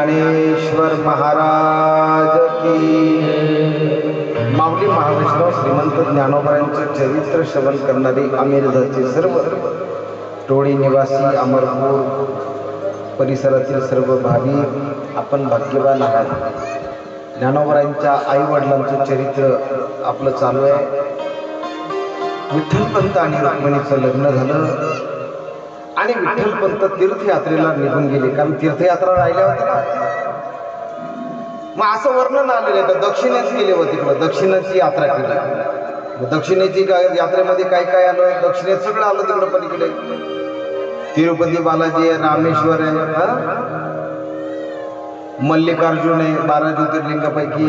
ज्ञानेश्वर महाराज की. माऊली महावैष्णव श्रीमंत ज्ञानोबांचे चरित्र श्रवण करणारे अमेरजाचे सर्व टोळी निवासी, अमरपूर परिसरातील सर्व भाविक आपण भाग्यवान आहात. ज्ञानोबांच्या आई वडिलांचं चरित्र आपलं चालू आहे. विठ्ठलपंत आणि रुक्मिणीचं लग्न झालं आणि विठ्ठलपंत तीर्थयात्रेला निघून गेले, कारण तीर्थयात्रा राहिल्या होत्या ना. मग असं वर्णन आलेलं आहे, दक्षिणेच गेले होते, तिकडं दक्षिणेची यात्रा केली. दक्षिणेची यात्रेमध्ये काय काय आलं, दक्षिणेत सगळं आलं तिकडं पलीकडे. तिरुपती बालाजी आहे, रामेश्वर आहे, मल्लिकार्जुन आहे, 12 ज्योतिर्लिंगापैकी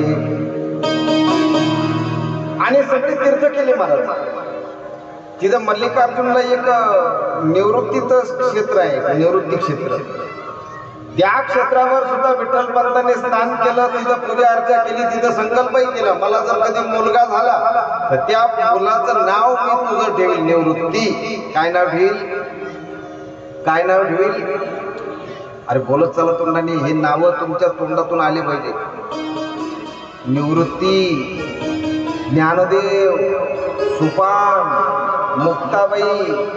आणि सगळे तीर्थ केले महाराज. तिथं मल्लिकार्जुनला एक निवृत्तीचं क्षेत्र आहे, निवृत्ती क्षेत्र. त्या क्षेत्रावर सुद्धा विठ्ठलपंतांनी स्नान केलं, तिथं पूजा अर्चा केली, तिथं संकल्पही केला, मला जर कधी मुलगा झाला तर त्या मुलाचं नाव मी तुझं ठेवील निवृत्ती. काय नाव ठेवील, काय नाव ठेवील? अरे बोलत चला तोंडाने, हे नाव तुमच्या तोंडातून आले पाहिजे. निवृत्ती, ज्ञानदेव, सुपान, मुक्ताबाई,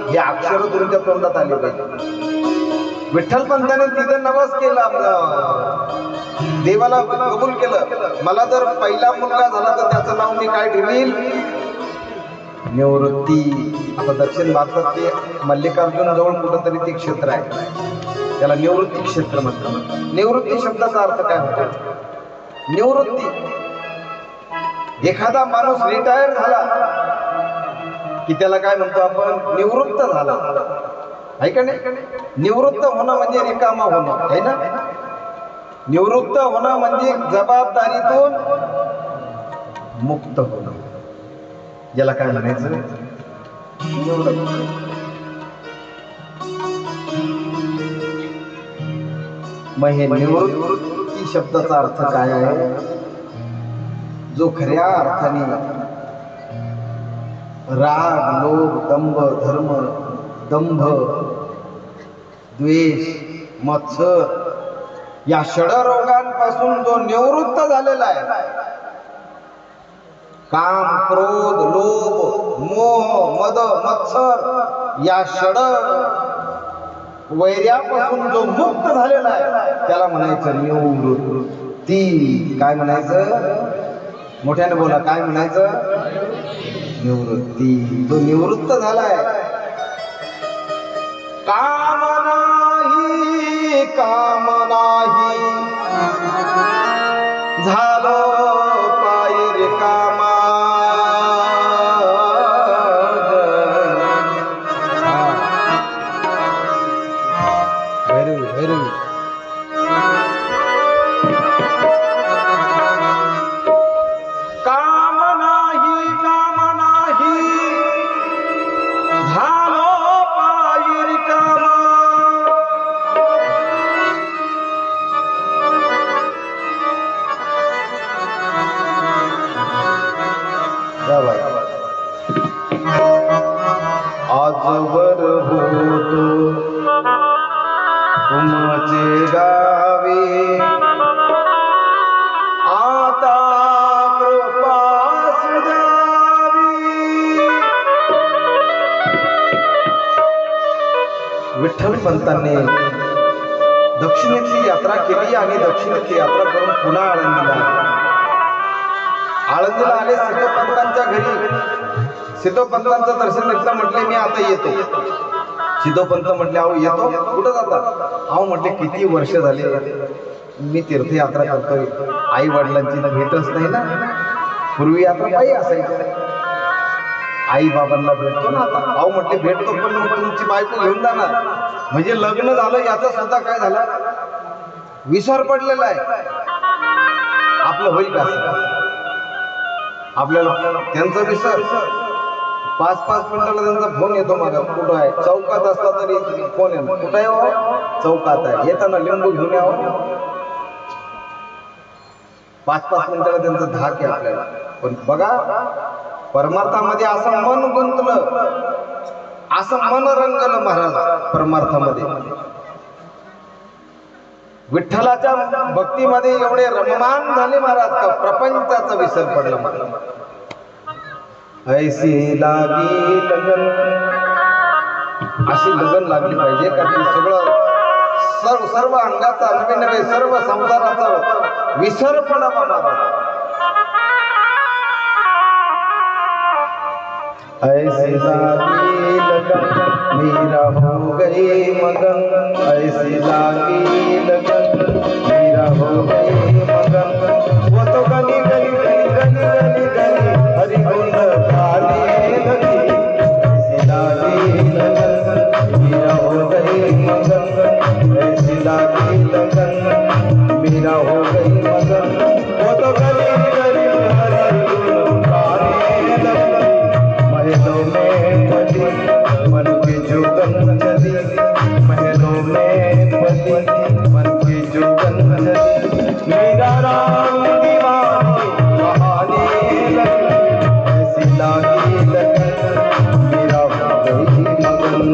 हे अक्षर तुमच्या तोंडात आले पाहिजे. विठ्ठलपंताने तिथं नवस केला, देवाला कबूल केलं, मला जर पहिला मुलगा झाला तर त्याचं नाव मी काय ठेवील, निवृत्ती. आता दक्षिण भारतात ते मल्लिकार्जुन जवळ कुठंतरी ते क्षेत्र आहे, त्याला निवृत्ती क्षेत्र म्हणतात. निवृत्ती शब्दाचा अर्थ काय होतो? निवृत्ती. एखादा माणूस रिटायर झाला की त्याला काय म्हणतो आपण, निवृत्त झाला, आहे का नाही? निवृत्त होणं म्हणजे रिकामा होणं, आहे ना. निवृत्त होणं म्हणजे जबाबदारीतून मुक्त होणं, याला काय म्हणायचं, निवृत्त. मग हे निवृत्ती शब्दाचा अर्थ काय आहे? जो खऱ्या अर्थाने राग, लोभ, दंभ, द्वेष, मत्सर या षडरोगांपासून जो निवृत्त झालेला आहे, काम, क्रोध, लोभ, मोह, मद, मत्सर या षड वैर्यापासून जो मुक्त झालेला आहे, त्याला म्हणायचं निवृत्ती. काय म्हणायचं? मोठ्याने बोला, काय म्हणायचं? निवृत्ती. जो निवृत्त झालाय. काम नाही, काम नाही, झालो पायी रिकामा. आजवर होतो तुमचे गावी, आता कृपा सुजावी. विठ्ठलपंतांनी दक्षिणेची यात्रा केली आणि दक्षिणेची यात्रा करून पुन्हा आळंदीला आले. सिद्धोपंतांच्या घरी सिद्धोपंतांचं दर्शन घेतलं, म्हटले मी आता येतो. सिद्धोपंत म्हटले, अहो येतो, कुठं जाता? अहो म्हटले, किती वर्ष झाले मी तीर्थयात्रा करतोय, आई वडिलांची भेटच नाही ना. पूर्वी यात्रा काही असायची, आई बाबांना भेटतो ना आता. अहो म्हटले भेटतो, पण मग तुमची बायको घेऊन जाणार, म्हणजे लग्न झालं याचा सुद्धा काय झाला, विसर पडलेला आहे. आपलं होईल का? आपल्याला त्यांचा विसर. 5-5 मिनिटाला त्यांचा फोन येतो, माझा कुठं आहे, चौकात असला तरी फोन येतो, कुठं आहे हो, चौकात आहे, येताना लिंबू घेऊन यावं. 5-5 मिनिटाला त्यांचा धाक आहे आपल्याला. पण बघा, परमार्थामध्ये असं मन गुंतलं, असं मन रंगलं महाराज परमार्थामध्ये. विठ्ठलाच्या भक्तीमध्ये एवढे रममान झाले महाराज का प्रपंचाचा विसर पडला मला. ऐसी लागी लगन, अशी लगन लागली पाहिजे का ती सगळं सर्व अंगाचा नवे नवे सर्व संसाराचा विसर पडावा महाराज. ऐसी लागी लगन मेरा हो गई मगन, ऐसी लागी लगन मेरा हो गई मगन. वो तो गली गली गली गली गली गली हरि गुण गाने लगी. ऐसी लागी लगन मेरा हो गई मगन, ऐसी लागी लगन मेरा हो गई मगन. वो तो गली गली हरि गुण गाने लगी. महलों में पली मन की जुगन चली, महलों में पली मन की जुगन चली. मेरा राम दीवानी कहानी लगी, ऐसी लागी लगन मेरा हो गई मगन.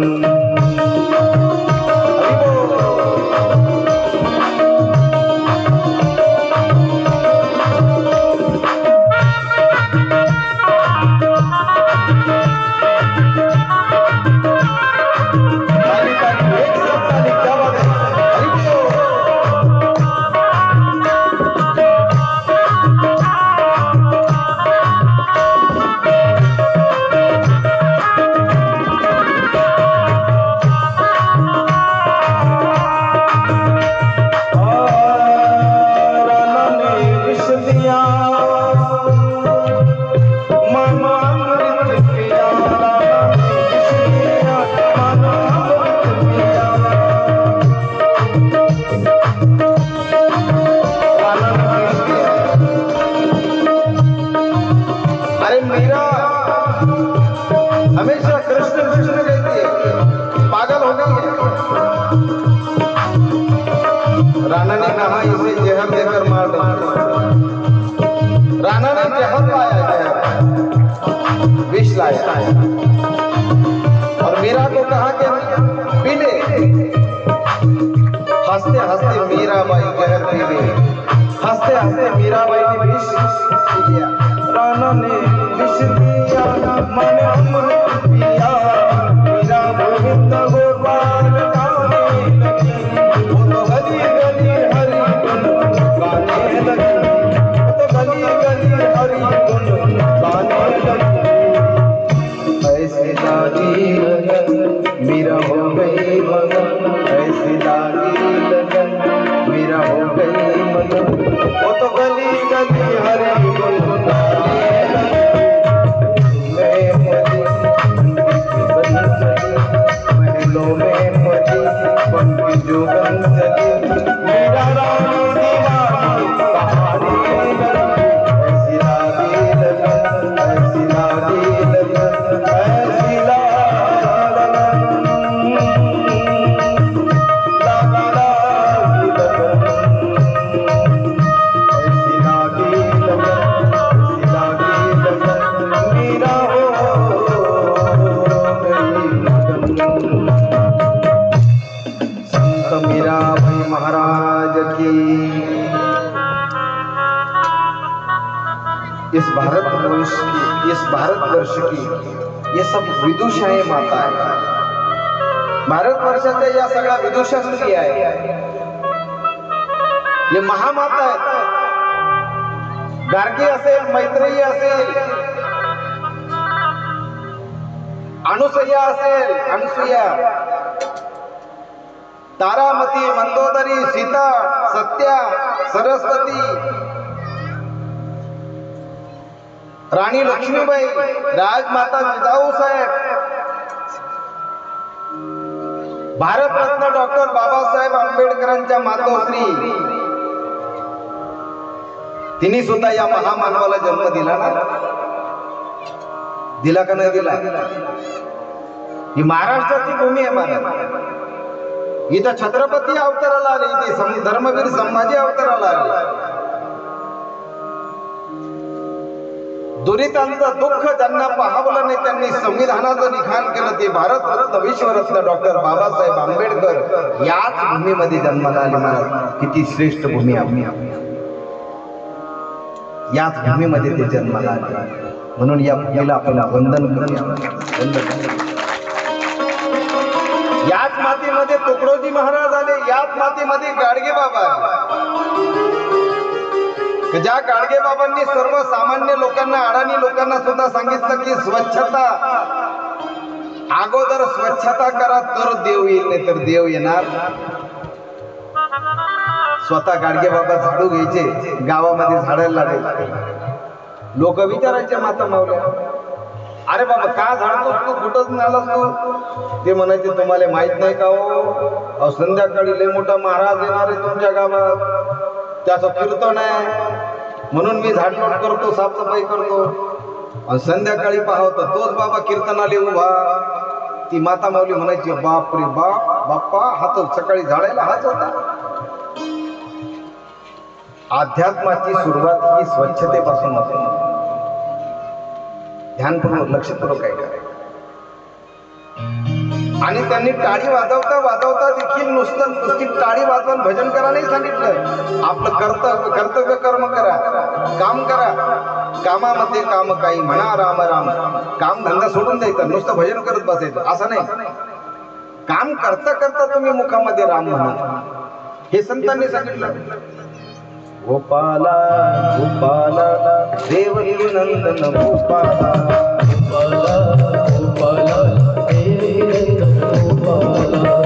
हमेशा कृष्ण कृष्ण कहती है, पागल हो गई है. राणा ने कहा इसे जहर देकर मार दो. राणा ने जहर लाया, जहर विष लाया और मीरा को कहा कि पी ले. हंसते हंसते मीराबाई जहर पी गई. हंसते हंसते मीराबाई ने विष पी लिया. राणा ने विष पिया, मन अमृत पिया. मीरा गोविंद गोपाल गाने लगी. वो तो गली गली हरि गुण गाने लगी. वो तो गली गली हरि गुण गाने लगी. ऐसी लागी लगन मीरा हो गई मगन, ऐसी लागी लगन मीरा हो गई मगन. वो तो गली गली हरि गुण गाने लगी. महलों में पली बन की जुगन चली. मेरा राम दीवानी कहानी लगी. ऐसी लागी लगन, ऐसी लागी लगन, ऐसी लागी लगन, ऐसी लागी लगन, ऐसी लागी लगन मेरा हो गई मगन. संत मीराबाई महाराज की. इस भारतवर्ष की, इस भारतवर्ष की ये सब विदुषाएं माता है. भारतवर्षाच्या या सगळ्या विदुषा स्त्री आहे. ये महामाता आहेत. गार्गी असेल, मैत्रेयी असेल, अनुसया असेल, अनुसुया, तारामती, मंदोदरी, सीता, सत्या, सरस्वती, राणी लक्ष्मीबाई, राजमाता जिजाऊ साहेब, भारतरत्न डॉक्टर बाबासाहेब आंबेडकरांच्या मातोश्री. तिने सुद्धा या महामानवाला जन्म दिला ना. दिला का नाही दिला. ही महाराष्ट्राची भूमी आहे महाराज. इथं छत्रपती अवताराला आले, इथे धर्मवीर संभाजी अवताराला आले. दुरितांचं दुःख ज्यांना पाहावलं नाही त्यांनी संविधानाचं लिखाण केलं ते भारतरत्न विश्वरत्न डॉक्टर बाबासाहेब आंबेडकर याच भूमीमध्ये जन्माला आले. महाराज किती श्रेष्ठ भूमी आपली, याच भूमीमध्ये ते जन्माला आले. म्हणून या भूमीला आपण वंदन करूया, वंदन. याच मातीमध्ये तुकडोजी महाराज आले, याच मातीमध्ये गाडगे बाबा आले. ज्या गाडगे बाबांनी सर्वसामान्य लोकांना, अडाणी लोकांना सुद्धा सांगितलं की स्वच्छता, अगोदर स्वच्छता करा तर देव येईल, नाही तर देव येणार. स्वतः गाडगे बाबा झाडू घ्यायचे, गावामध्ये झाडायला लागायचे. लोक विचारायचे माता मावल्या, अरे बाबा का झाडतोस तू, कुठंच नालास तू? ते म्हणायचे तुम्हाला माहित नाही का हो, संध्याकाळी लय मोठा महाराज येणार आहे तुमच्या गावात, त्याचं कीर्तन आहे म्हणून मी झाडलोट करतो, साफसफाई करतो. आणि संध्याकाळी पाहतो तोच बाबा कीर्तनाले उभा. ती माता माऊली म्हणायची बाप रे बाप, बाप्पा हा तर सकाळी झाडायला हाच होता. अध्यात्माची सुरुवात ही स्वच्छतेपासून होते. ध्यानपूर्वक लक्षपूर्वक काय करायचं. आणि त्यांनी टाळी वाजवता वाजवता देखील नुसती टाळी वाजवून भजन करा नाही सांगितलं. आपलं कर्तव्य कर्म करा, काम करा. कामामध्ये काम काही म्हणा, राम राम. काम धंदा सोडून द्यायचा, नुसतं भजन करत बसायचं असं नाही. काम करता करता तुम्ही मुखामध्ये राम म्हणा, हे संतांनी सांगितलं. गोपाला गोपाला देवकी नंदन गोपाला, गोपाला गोपाला देवकी नंदन गोपाला.